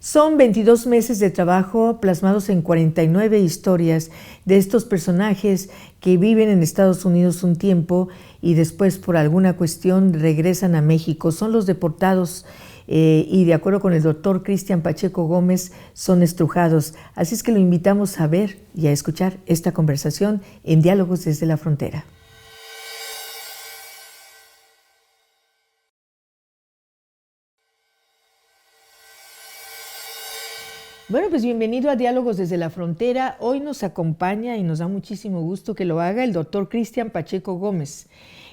Son 22 meses de trabajo plasmados en 49 historias de estos personajes que viven en Estados Unidos un tiempo y después por alguna cuestión regresan a México. Son los deportados y de acuerdo con el doctor Cristian Pacheco Gómez son estrujados. Así es que lo invitamos a ver y a escuchar esta conversación en Diálogos desde la Frontera. Bueno, pues bienvenido a Diálogos desde la Frontera. Hoy nos acompaña y nos da muchísimo gusto que lo haga el doctor Cristian Pacheco Gómez.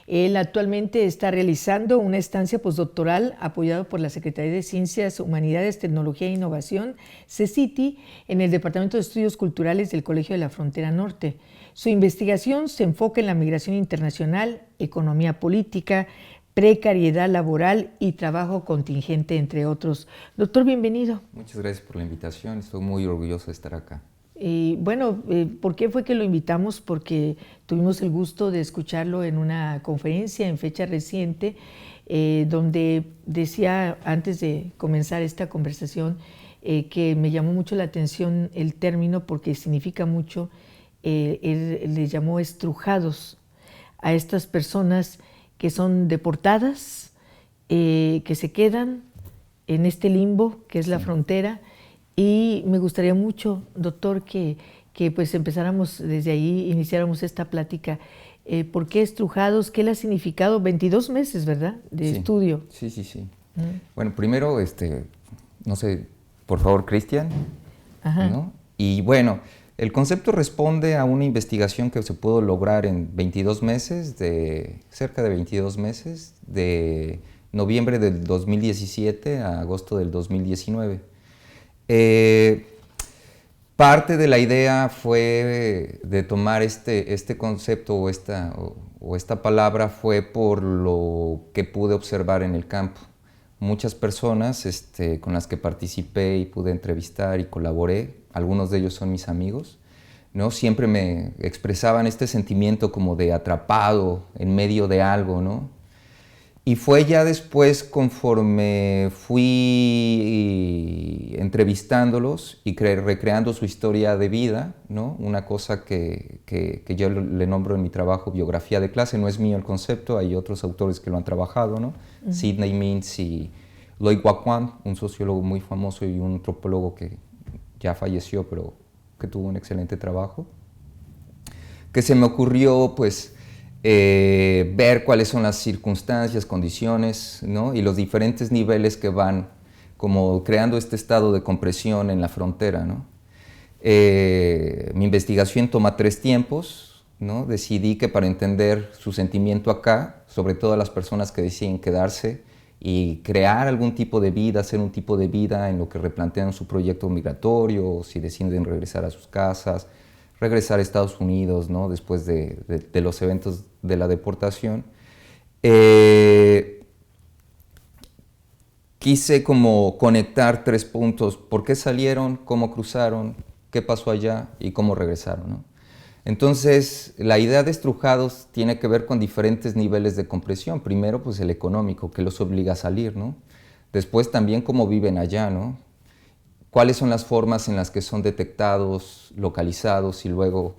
Él actualmente está realizando una estancia postdoctoral apoyado por la Secretaría de Ciencias, Humanidades, Tecnología e Innovación, CECITI, en el Departamento de Estudios Culturales del Colegio de la Frontera Norte. Su investigación se enfoca en la migración internacional, economía política, precariedad laboral y trabajo contingente, entre otros. Doctor, bienvenido. Muchas gracias por la invitación, estoy muy orgulloso de estar acá. Y bueno, ¿por qué fue que lo invitamos? Porque tuvimos el gusto de escucharlo en una conferencia en fecha reciente, donde decía, antes de comenzar esta conversación, que me llamó mucho la atención el término porque significa mucho. Él le llamó estrujados a estas personas que son deportadas, que se quedan en este limbo que es la frontera. Y me gustaría mucho, doctor, que pues empezáramos desde ahí, iniciáramos esta plática. ¿Por qué estrujados? ¿Qué le ha significado? 22 meses, ¿verdad?, de estudio. Sí. Bueno, primero, no sé, por favor, Cristian, ¿no? Y bueno, el concepto responde a una investigación que se pudo lograr en 22 meses, cerca de 22 meses, de noviembre del 2017 a agosto del 2019. Parte de la idea fue de tomar este concepto o esta palabra fue por lo que pude observar en el campo. Muchas personas con las que participé y pude entrevistar y colaboré, algunos de ellos son mis amigos, ¿no? Siempre me expresaban este sentimiento como de atrapado en medio de algo, ¿no? Y fue ya después, conforme fui entrevistándolos y recreando su historia de vida, ¿no? Una cosa que yo le nombro en mi trabajo biografía de clase, no es mío el concepto, hay otros autores que lo han trabajado, ¿no? Sidney Mintz y Lloyd Wacquant, un sociólogo muy famoso y un antropólogo que ya falleció, pero que tuvo un excelente trabajo. Que se me ocurrió, pues, ver cuáles son las circunstancias, condiciones, ¿no? Y los diferentes niveles que van como creando este estado de compresión en la frontera, ¿no? Mi investigación toma 3 tiempos, ¿no? Decidí que para entender su sentimiento acá, sobre todo a las personas que deciden quedarse y crear algún tipo de vida, hacer un tipo de vida en lo que replantean su proyecto migratorio, o si deciden regresar a sus casas, regresar a Estados Unidos, ¿no? Después de los eventos de la deportación. Quise como conectar 3 puntos: por qué salieron, cómo cruzaron, qué pasó allá y cómo regresaron, ¿no? Entonces, la idea de estrujados tiene que ver con diferentes niveles de compresión. Primero, pues el económico, que los obliga a salir, ¿no? Después también cómo viven allá, ¿no? Cuáles son las formas en las que son detectados, localizados y luego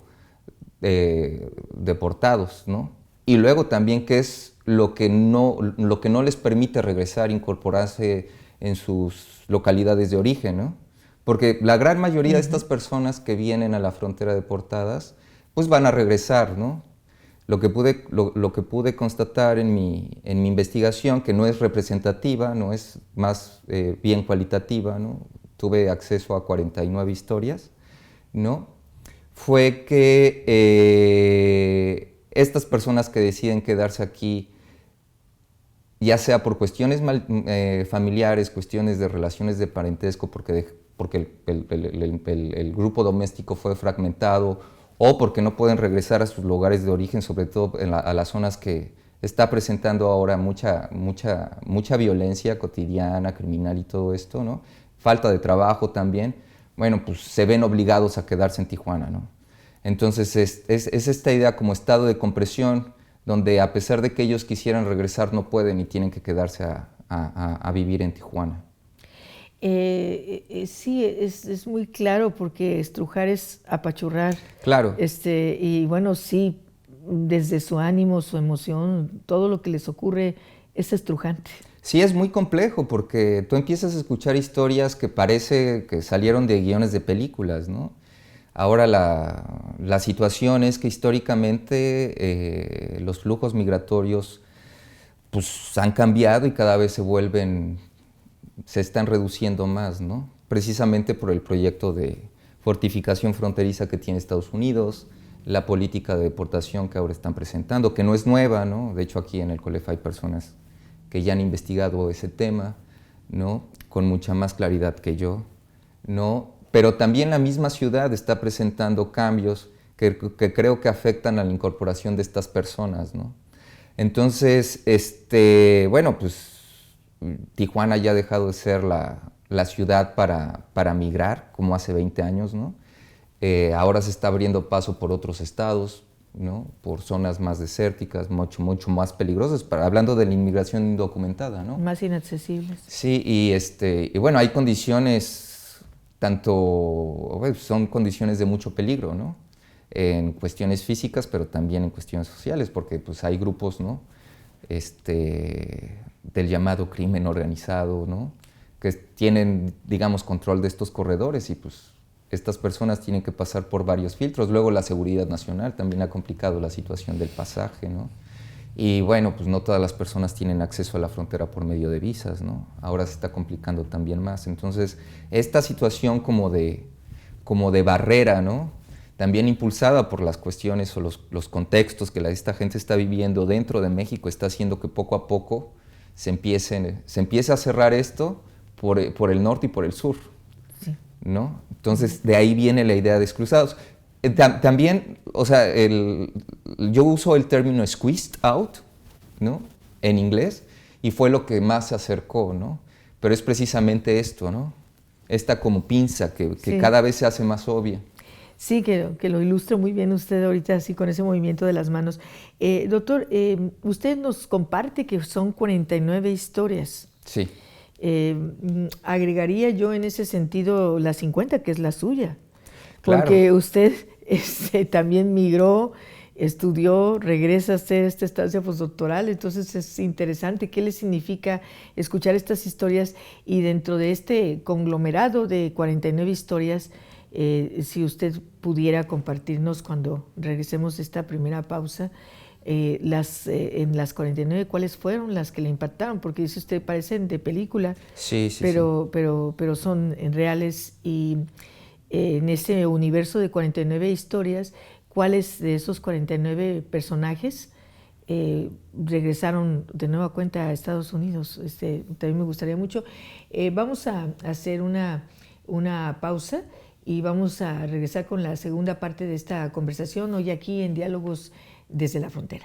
deportados, ¿no? Y luego también qué es lo que no les permite regresar, incorporarse en sus localidades de origen, ¿no? Porque la gran mayoría de estas personas que vienen a la frontera deportadas, pues van a regresar, ¿no? Lo que pude constatar en mi investigación, que no es representativa, no es más bien cualitativa, ¿no? Tuve acceso a 49 historias, ¿no? Fue que estas personas que deciden quedarse aquí, ya sea por cuestiones familiares, cuestiones de relaciones de parentesco, porque el grupo doméstico fue fragmentado, o porque no pueden regresar a sus lugares de origen, sobre todo a las zonas que está presentando ahora mucha violencia cotidiana, criminal y todo esto, ¿no? Falta de trabajo también, bueno, pues se ven obligados a quedarse en Tijuana, ¿no? Entonces es esta idea como estado de compresión, donde a pesar de que ellos quisieran regresar, no pueden y tienen que quedarse a vivir en Tijuana. Sí, es muy claro porque estrujar es apachurrar. Claro. Y bueno, sí, desde su ánimo, su emoción, todo lo que les ocurre es estrujante. Sí, es muy complejo porque tú empiezas a escuchar historias que parece que salieron de guiones de películas, ¿no? Ahora la situación es que históricamente los flujos migratorios pues, han cambiado y cada vez se están reduciendo más, ¿no? Precisamente por el proyecto de fortificación fronteriza que tiene Estados Unidos, la política de deportación que ahora están presentando, que no es nueva, ¿no? De hecho, aquí en el COLEF hay personas que ya han investigado ese tema, ¿no? Con mucha más claridad que yo, ¿no? Pero también la misma ciudad está presentando cambios que creo que afectan a la incorporación de estas personas, ¿no? Entonces, bueno, pues Tijuana ya ha dejado de ser la ciudad para migrar, como hace 20 años, ¿no? Ahora se está abriendo paso por otros estados, ¿no? Por zonas más desérticas, mucho más peligrosas, hablando de la inmigración indocumentada, ¿no? Más inaccesibles. Sí, y bueno, hay condiciones, bueno, son condiciones de mucho peligro, ¿no? En cuestiones físicas, pero también en cuestiones sociales, porque pues hay grupos, ¿no? Del llamado crimen organizado, ¿no? Que tienen, digamos, control de estos corredores y pues estas personas tienen que pasar por varios filtros. Luego la seguridad nacional también ha complicado la situación del pasaje, ¿no? Y bueno, pues no todas las personas tienen acceso a la frontera por medio de visas, ¿no? Ahora se está complicando también más. Entonces, esta situación como de barrera, ¿no? También impulsada por las cuestiones o los contextos que esta gente está viviendo dentro de México, está haciendo que poco a poco se empiece a cerrar esto por el norte y por el sur, Sí. ¿no? Entonces, de ahí viene la idea de exclusados. También, o sea, yo uso el término squeezed out, ¿no? En inglés, y fue lo que más se acercó, ¿no? Pero es precisamente esto, ¿no? Esta como pinza que Sí. cada vez se hace más obvia. Sí, que lo ilustra muy bien usted ahorita así con ese movimiento de las manos. Doctor, usted nos comparte que son 49 historias. Sí. Agregaría yo en ese sentido la 50, que es la suya. Claro. Porque usted también migró, estudió, regresa a hacer esta estancia postdoctoral, entonces es interesante. ¿Qué le significa escuchar estas historias? Y dentro de este conglomerado de 49 historias, si usted pudiera compartirnos cuando regresemos de esta primera pausa, en las 49, ¿cuáles fueron las que le impactaron? Porque dice usted, parecen de película, Sí, sí, pero son reales. Y en ese universo de 49 historias, ¿cuáles de esos 49 personajes regresaron de nueva cuenta a Estados Unidos? También me gustaría mucho. Vamos a hacer una pausa y vamos a regresar con la segunda parte de esta conversación, hoy aquí en Diálogos desde la Frontera.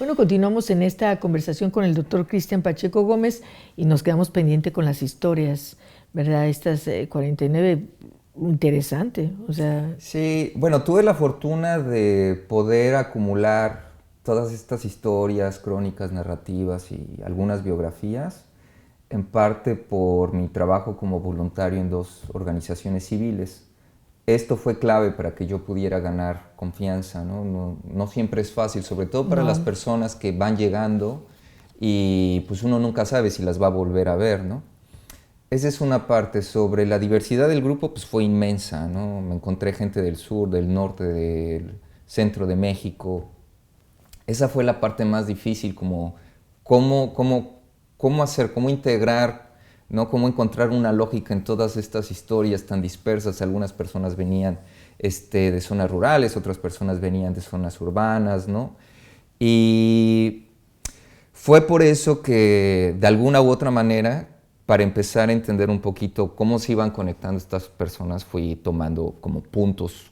bueno, continuamos en esta conversación con el doctor Cristian Pacheco Gómez y nos quedamos pendientes con las historias, ¿verdad? Estas 49, interesante, o sea... Sí, bueno, tuve la fortuna de poder acumular todas estas historias, crónicas, narrativas y algunas biografías, en parte por mi trabajo como voluntario en 2 organizaciones civiles. Esto fue clave para que yo pudiera ganar confianza, ¿no? No siempre es fácil, sobre todo para las personas que van llegando y pues uno nunca sabe si las va a volver a ver, ¿no? Esa es una parte. Sobre la diversidad del grupo, pues fue inmensa, ¿no? Me encontré gente del sur, del norte, del centro de México. Esa fue la parte más difícil, como cómo hacer, cómo integrar, ¿no? Cómo encontrar una lógica en todas estas historias tan dispersas. Algunas personas venían de zonas rurales, otras personas venían de zonas urbanas, ¿no? Y fue por eso que, de alguna u otra manera, para empezar a entender un poquito cómo se iban conectando estas personas, fui tomando como puntos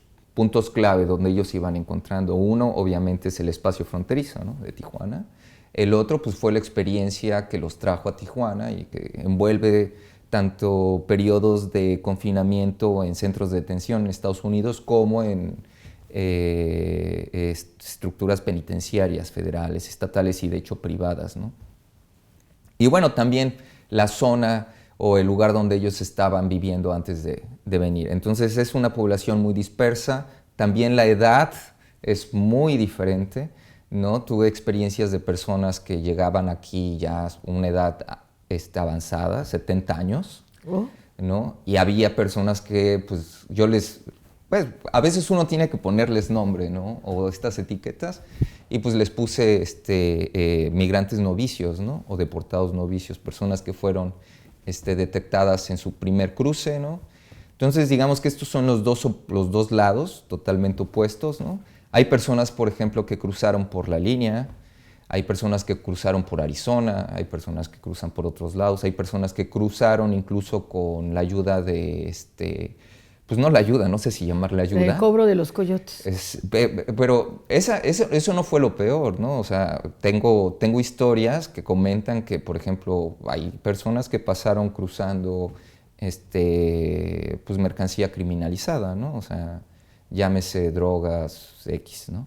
clave donde ellos se iban encontrando. Uno, obviamente, es el espacio fronterizo, ¿no? De Tijuana. El otro, pues, fue la experiencia que los trajo a Tijuana y que envuelve tanto periodos de confinamiento en centros de detención en Estados Unidos como en estructuras penitenciarias federales, estatales y, de hecho, privadas, ¿no? Y bueno, también la zona o el lugar donde ellos estaban viviendo antes de venir. Entonces es una población muy dispersa. También la edad es muy diferente, ¿no? Tuve experiencias de personas que llegaban aquí ya a una edad avanzada, 70 años, ¿no? Y había personas que pues pues a veces uno tiene que ponerles nombre, ¿no? O estas etiquetas, y pues les puse migrantes novicios, ¿no? O deportados novicios, personas que fueron detectadas en su primer cruce, ¿no? Entonces, digamos que estos son los dos lados totalmente opuestos, ¿no? Hay personas, por ejemplo, que cruzaron por la línea, hay personas que cruzaron por Arizona, hay personas que cruzan por otros lados, hay personas que cruzaron incluso con la ayuda de pues no la ayuda, no sé si llamarle ayuda. El cobro de los coyotes. Pero eso no fue lo peor, ¿no? O sea, tengo historias que comentan que, por ejemplo, hay personas que pasaron cruzando pues mercancía criminalizada, ¿no? O sea, llámese drogas X, ¿no?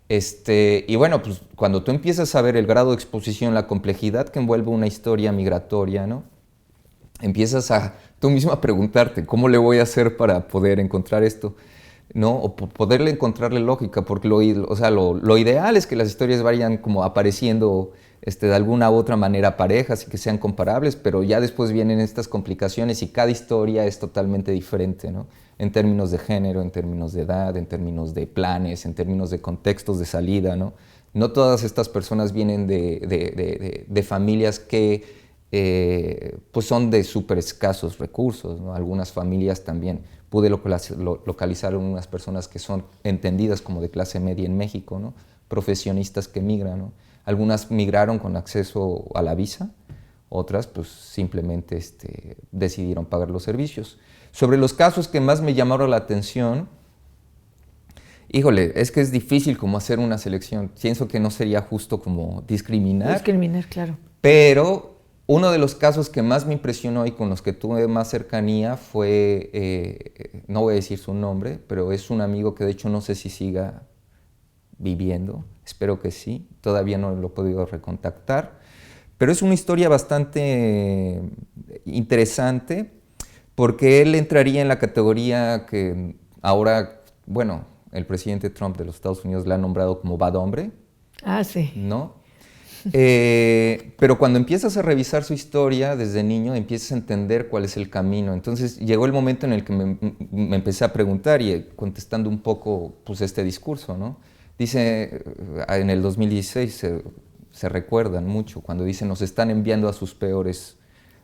Y bueno, pues cuando tú empiezas a ver el grado de exposición, la complejidad que envuelve una historia migratoria, ¿no? Empiezas a tú mismo a preguntarte, ¿cómo le voy a hacer para poder encontrar esto? ¿No? O poderle encontrarle lógica, porque lo ideal es que las historias vayan como apareciendo de alguna u otra manera parejas y que sean comparables, pero ya después vienen estas complicaciones y cada historia es totalmente diferente, ¿no? En términos de género, en términos de edad, en términos de planes, en términos de contextos de salida, ¿no? No todas estas personas vienen de familias que pues son de súper escasos recursos, ¿no? Algunas familias también. Pude localizar unas personas que son entendidas como de clase media en México, ¿no? Profesionistas que migran, ¿no? Algunas migraron con acceso a la visa, otras pues simplemente decidieron pagar los servicios. Sobre los casos que más me llamaron la atención, híjole, es que es difícil como hacer una selección. Pienso que no sería justo como discriminar. Discriminar, claro. Pero uno de los casos que más me impresionó y con los que tuve más cercanía fue, no voy a decir su nombre, pero es un amigo que de hecho no sé si siga viviendo, espero que sí, todavía no lo he podido recontactar, pero es una historia bastante interesante porque él entraría en la categoría que ahora, bueno, el presidente Trump de los Estados Unidos le ha nombrado como bad hombre. Ah, sí. ¿No? Pero cuando empiezas a revisar su historia desde niño, empiezas a entender cuál es el camino. Entonces llegó el momento en el que me empecé a preguntar y contestando un poco pues, este discurso, ¿no? Dice, en el 2016 se recuerdan mucho cuando dice nos están enviando a sus peores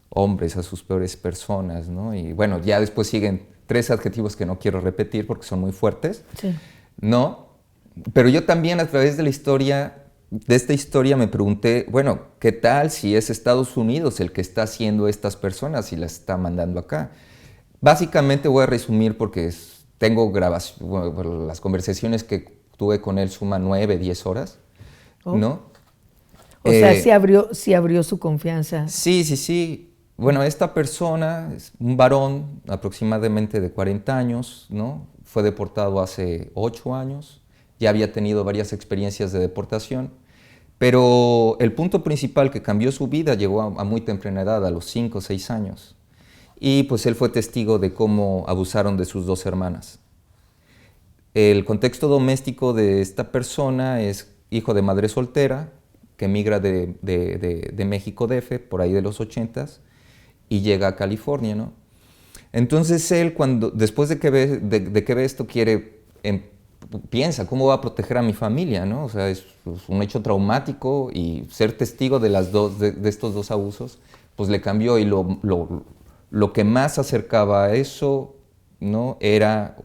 hombres, a sus peores personas, ¿no? Y bueno, ya después siguen 3 adjetivos que no quiero repetir porque son muy fuertes, sí. ¿No? Pero yo también a través de esta historia me pregunté, bueno, ¿qué tal si es Estados Unidos el que está haciendo estas personas y las está mandando acá? Básicamente voy a resumir porque tengo grabación, bueno, las conversaciones que tuve con él suman 9, 10 horas, ¿no? O sea, sí abrió su confianza. Sí, sí, sí. Bueno, esta persona es un varón aproximadamente de 40 años, ¿no? Fue deportado hace 8 años, ya había tenido varias experiencias de deportación, pero el punto principal que cambió su vida llegó a muy temprana edad, a los 5 o 6 años. Y pues él fue testigo de cómo abusaron de sus 2 hermanas. El contexto doméstico de esta persona es hijo de madre soltera, que emigra de México DF, por ahí de los 80s, y llega a California, ¿no? Entonces él, después de que ve esto, piensa, ¿cómo va a proteger a mi familia, no? O sea, es un hecho traumático y ser testigo de estos 2 abusos, pues le cambió, y lo que más acercaba a eso, ¿no? Era,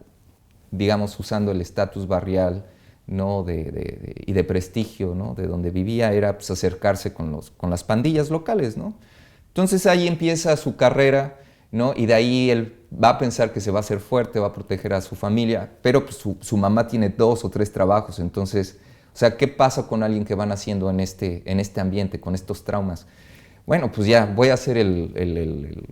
digamos, usando el estatus barrial, ¿no? y de prestigio, ¿no? De donde vivía, era pues, acercarse con las pandillas locales, ¿no? Entonces ahí empieza su carrera, ¿no? Y de ahí él va a pensar que se va a hacer fuerte, va a proteger a su familia, pero pues, su mamá tiene 2 o 3 trabajos, entonces, o sea, ¿qué pasa con alguien que van haciendo en este ambiente, con estos traumas? Bueno, pues ya voy a hacer el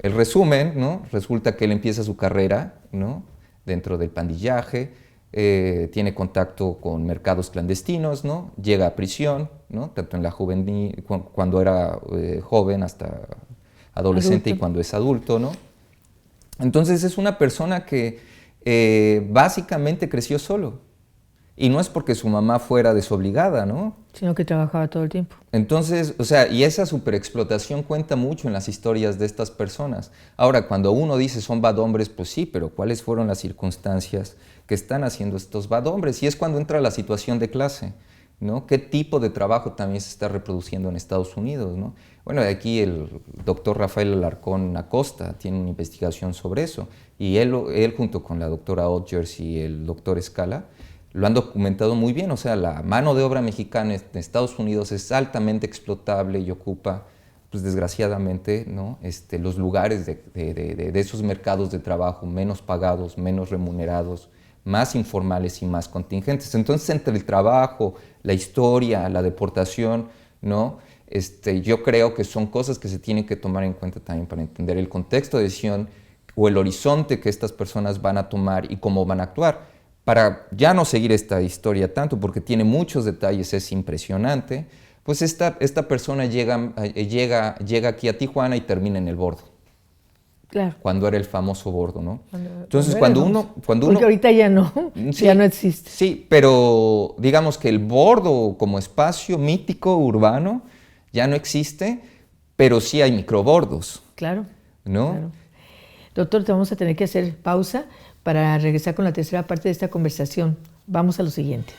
resumen, ¿no? Resulta que él empieza su carrera, ¿no? Dentro del pandillaje, tiene contacto con mercados clandestinos, ¿no? Llega a prisión, ¿no? Tanto en la juvenil, cuando era joven hasta adolescente, y cuando es adulto, ¿no? Entonces es una persona que básicamente creció solo. Y no es porque su mamá fuera desobligada, ¿no? Sino que trabajaba todo el tiempo. Entonces, o sea, y esa superexplotación cuenta mucho en las historias de estas personas. Ahora, cuando uno dice son bad hombres, pues sí, pero ¿cuáles fueron las circunstancias que están haciendo estos bad hombres? Y es cuando entra la situación de clase, ¿no? ¿Qué tipo de trabajo también se está reproduciendo en Estados Unidos, ¿no? Bueno, aquí el doctor Rafael Alarcón Acosta tiene una investigación sobre eso, y él junto con la doctora Odgers y el doctor Scala, lo han documentado muy bien. O sea, la mano de obra mexicana en Estados Unidos es altamente explotable y ocupa, pues desgraciadamente, ¿no? Los lugares de esos mercados de trabajo menos pagados, menos remunerados, más informales y más contingentes. Entonces, entre el trabajo, la historia, la deportación, ¿no? Yo creo que son cosas que se tienen que tomar en cuenta también para entender el contexto de decisión o el horizonte que estas personas van a tomar y cómo van a actuar. Para ya no seguir esta historia tanto, porque tiene muchos detalles, es impresionante, pues esta persona llega aquí a Tijuana y termina en el Bordo. Claro. Cuando era el famoso Bordo, ¿no? Entonces, cuando uno... Porque ahorita ya no, sí, ya no existe. Sí, pero digamos que el Bordo como espacio mítico, urbano, ya no existe, pero sí hay microbordos. Claro. ¿No? Claro. Doctor, te vamos a tener que hacer pausa para regresar con la tercera parte de esta conversación. Vamos a lo siguiente.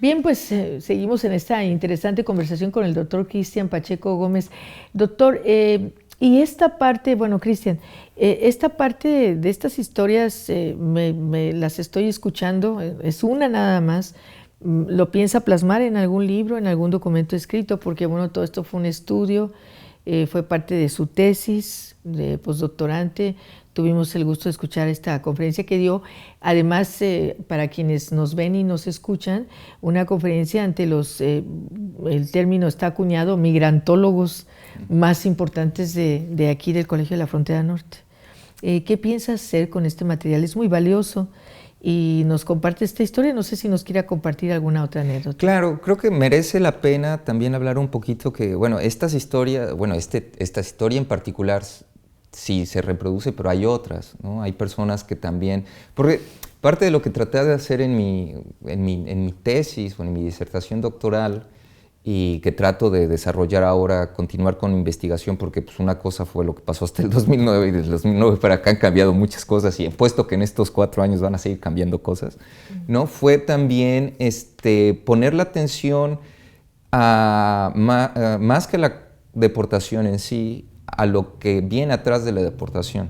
Bien, pues seguimos en esta interesante conversación con el doctor Cristian Pacheco Gómez. Doctor, y esta parte, bueno, Cristian, esta parte de estas historias me las estoy escuchando, es una nada más. ¿Lo piensa plasmar en algún libro, en algún documento escrito? Porque bueno, todo esto fue un estudio, fue parte de su tesis de postdoctorante. Tuvimos el gusto de escuchar esta conferencia que dio, además para quienes nos ven y nos escuchan, una conferencia ante los, el término está acuñado, migrantólogos más importantes de aquí del Colegio de la Frontera Norte. ¿Qué piensas hacer con este material? Es muy valioso y nos comparte esta historia. No sé si nos quiera compartir alguna otra anécdota. Claro, creo que merece la pena también hablar un poquito que, bueno, esta historia en particular sí se reproduce, pero hay otras, ¿no? Hay personas que también, porque parte de lo que traté de hacer en mi tesis o en mi disertación doctoral y que trato de desarrollar ahora, continuar con investigación, porque pues una cosa fue lo que pasó hasta el 2009 y desde el 2009 para acá han cambiado muchas cosas y puesto que en estos 4 años van a seguir cambiando cosas, ¿no? Fue también poner la atención a más que la deportación en sí, a lo que viene atrás de la deportación.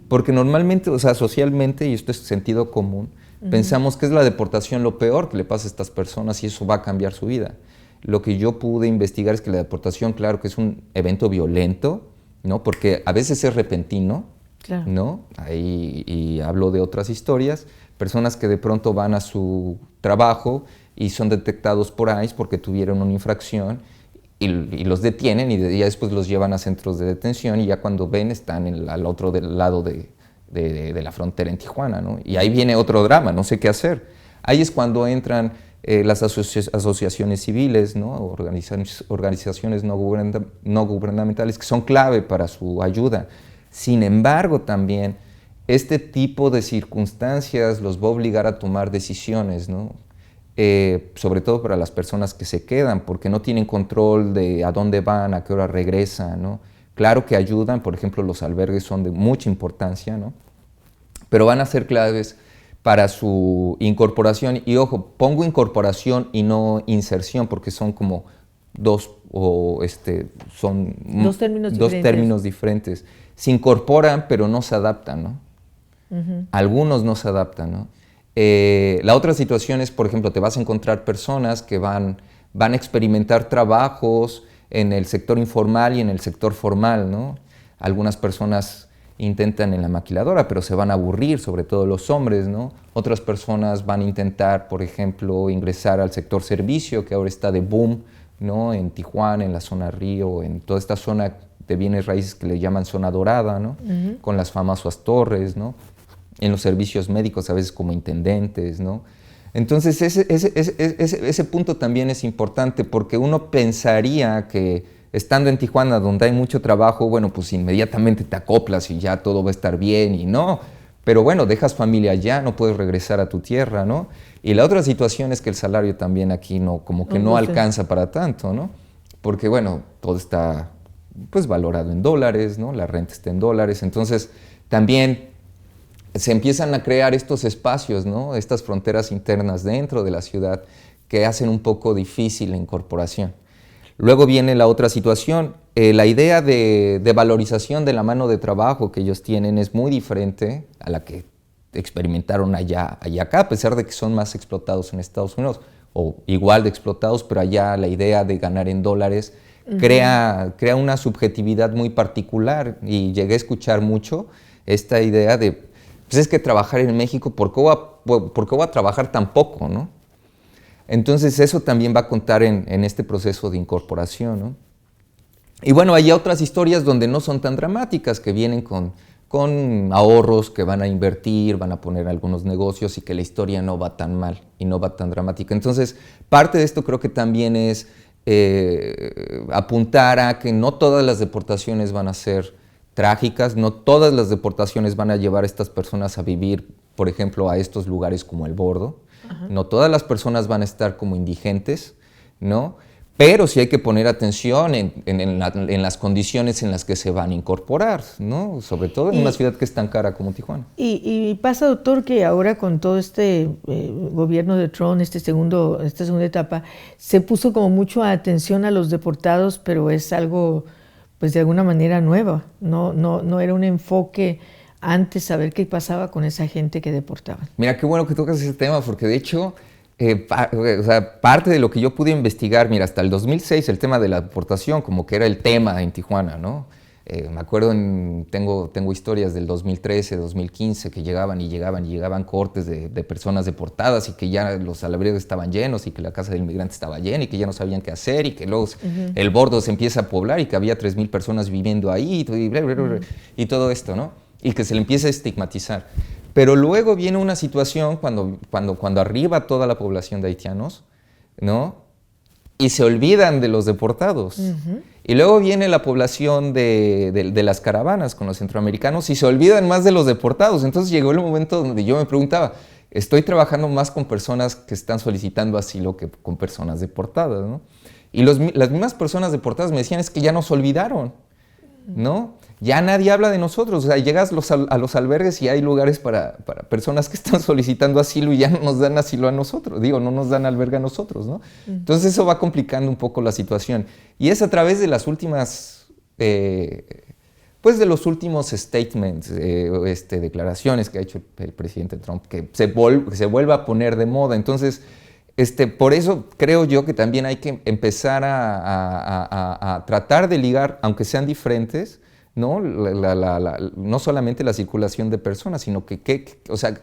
Porque normalmente, o sea, socialmente, y esto es sentido común, pensamos que es la deportación lo peor que le pasa a estas personas y eso va a cambiar su vida. Lo que yo pude investigar es que la deportación, claro que es un evento violento, ¿no? Porque a veces es repentino, claro, ¿no? Y hablo de otras historias, personas que de pronto van a su trabajo y son detectados por ICE porque tuvieron una infracción y los detienen y ya después los llevan a centros de detención y ya cuando ven están al otro lado de la frontera en Tijuana, ¿no? Y ahí viene otro drama, no sé qué hacer. Ahí es cuando entran las asociaciones civiles, ¿no? Organizaciones no gubernamentales que son clave para su ayuda. Sin embargo, también este tipo de circunstancias los va a obligar a tomar decisiones, ¿no? Sobre todo para las personas que se quedan, porque no tienen control de a dónde van, a qué hora regresan, ¿no? Claro que ayudan, por ejemplo, los albergues son de mucha importancia, ¿no? Pero van a ser claves para su incorporación. Y ojo, pongo incorporación y no inserción, porque son como dos términos diferentes. Se incorporan, pero no se adaptan, ¿no? Algunos no se adaptan, ¿no? La otra situación es, por ejemplo, te vas a encontrar personas que van a experimentar trabajos en el sector informal y en el sector formal, ¿no? Algunas personas intentan en la maquiladora, pero se van a aburrir, sobre todo los hombres, ¿no? Otras personas van a intentar, por ejemplo, ingresar al sector servicio, que ahora está de boom, ¿no? En Tijuana, en la zona Río, en toda esta zona de bienes raíces que le llaman zona dorada, ¿no? Con las famosas torres, ¿no? En los servicios médicos, a veces como intendentes, ¿no? Entonces, ese punto también es importante, porque uno pensaría que estando en Tijuana, donde hay mucho trabajo, bueno, pues inmediatamente te acoplas y ya todo va a estar bien, y no. Pero bueno, dejas familia allá, no puedes regresar a tu tierra, ¿no? Y la otra situación es que el salario también aquí no alcanza para tanto, ¿no? Porque, bueno, todo está, pues, valorado en dólares, ¿no? La renta está en dólares, entonces también se empiezan a crear estos espacios, ¿no? Estas fronteras internas dentro de la ciudad que hacen un poco difícil la incorporación. Luego viene la otra situación. La idea de valorización de la mano de trabajo que ellos tienen es muy diferente a la que experimentaron allá acá, a pesar de que son más explotados en Estados Unidos, o igual de explotados, pero allá la idea de ganar en dólares crea una subjetividad muy particular, y llegué a escuchar mucho esta idea de, pues es que trabajar en México, ¿por qué voy a trabajar tan poco, no? Entonces eso también va a contar en este proceso de incorporación, ¿no? Y bueno, hay otras historias donde no son tan dramáticas, que vienen con ahorros que van a invertir, van a poner algunos negocios y que la historia no va tan mal y no va tan dramática. Entonces, parte de esto creo que también es apuntar a que no todas las deportaciones van a ser trágicas, no todas las deportaciones van a llevar a estas personas a vivir, por ejemplo, a estos lugares como El Bordo. No todas las personas van a estar como indigentes, ¿no? Pero sí hay que poner atención en las condiciones en las que se van a incorporar, ¿no? Sobre todo en una ciudad que es tan cara como Tijuana. Y pasa, doctor, que ahora con todo este gobierno de Trump, esta segunda etapa, se puso como mucho atención a los deportados, pero es algo, pues de alguna manera nueva. No era un enfoque antes saber qué pasaba con esa gente que deportaban. Mira, qué bueno que tocas ese tema, porque de hecho... o sea, parte de lo que yo pude investigar, mira, hasta el 2006 el tema de la deportación como que era el tema en Tijuana, ¿no? Me acuerdo, tengo historias del 2013, 2015 que llegaban cortes de personas deportadas y que ya los albergues estaban llenos y que la casa del inmigrante estaba llena y que ya no sabían qué hacer y que luego el bordo se empieza a poblar y que había 3,000 personas viviendo ahí y todo esto, ¿no? Y que se le empieza a estigmatizar. Pero luego viene una situación cuando arriba toda la población de haitianos, ¿no? Y se olvidan de los deportados. Y luego viene la población de las caravanas con los centroamericanos y se olvidan más de los deportados. Entonces llegó el momento donde yo me preguntaba, estoy trabajando más con personas que están solicitando asilo que con personas deportadas, ¿no? Y las mismas personas deportadas me decían, es que ya nos olvidaron, ¿no? Ya nadie habla de nosotros, o sea, llegas a los albergues y hay lugares para personas que están solicitando asilo y ya no nos dan asilo a nosotros, no nos dan albergue a nosotros, ¿no? Entonces eso va complicando un poco la situación. Y es a través de las últimas, pues de los últimos statements, declaraciones que ha hecho el presidente Trump, que se vuelva a poner de moda. Entonces, por eso creo yo que también hay que empezar a tratar de ligar, aunque sean diferentes, ¿no? No solamente la circulación de personas, sino o sea,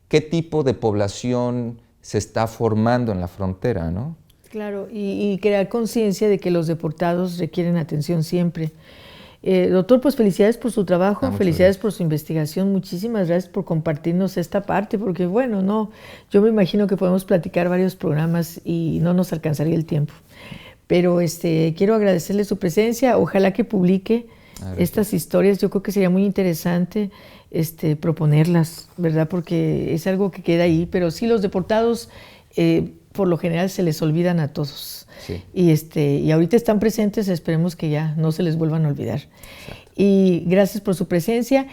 qué tipo de población se está formando en la frontera, ¿no? Claro, y crear conciencia de que los deportados requieren atención siempre. Doctor, pues felicidades por su trabajo, felicidades por su investigación, muchísimas gracias por compartirnos esta parte, porque bueno, yo me imagino que podemos platicar varios programas y no nos alcanzaría el tiempo. Pero quiero agradecerle su presencia, ojalá que publique estas historias, yo creo que sería muy interesante proponerlas, ¿verdad? Porque es algo que queda ahí, pero sí los deportados por lo general se les olvidan a todos. Sí. Y ahorita están presentes, esperemos que ya no se les vuelvan a olvidar. Exacto. Y gracias por su presencia.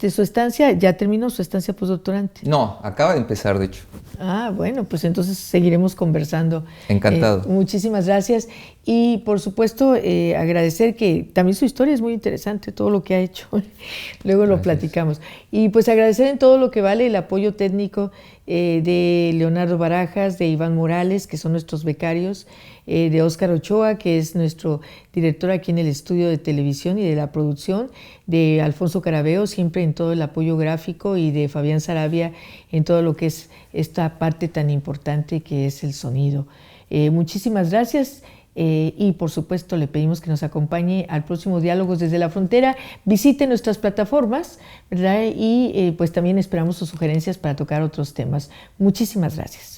Su estancia, ¿ya terminó su estancia postdoctorante? No, acaba de empezar, de hecho. Ah, bueno, pues entonces seguiremos conversando. Encantado. Muchísimas gracias. Y por supuesto, agradecer que también su historia es muy interesante, todo lo que ha hecho. Luego lo platicamos. Y pues agradecer en todo lo que vale el apoyo técnico de Leonardo Barajas, de Iván Morales, que son nuestros becarios, de Óscar Ochoa, que es nuestro director aquí en el estudio de televisión y de la producción, de Alfonso Carabeo, siempre en todo el apoyo gráfico, y de Fabián Sarabia en todo lo que es esta parte tan importante que es el sonido. Muchísimas gracias. Y por supuesto le pedimos que nos acompañe al próximo Diálogos desde la Frontera. Visite nuestras plataformas, ¿verdad? Y pues también esperamos sus sugerencias para tocar otros temas. Muchísimas gracias.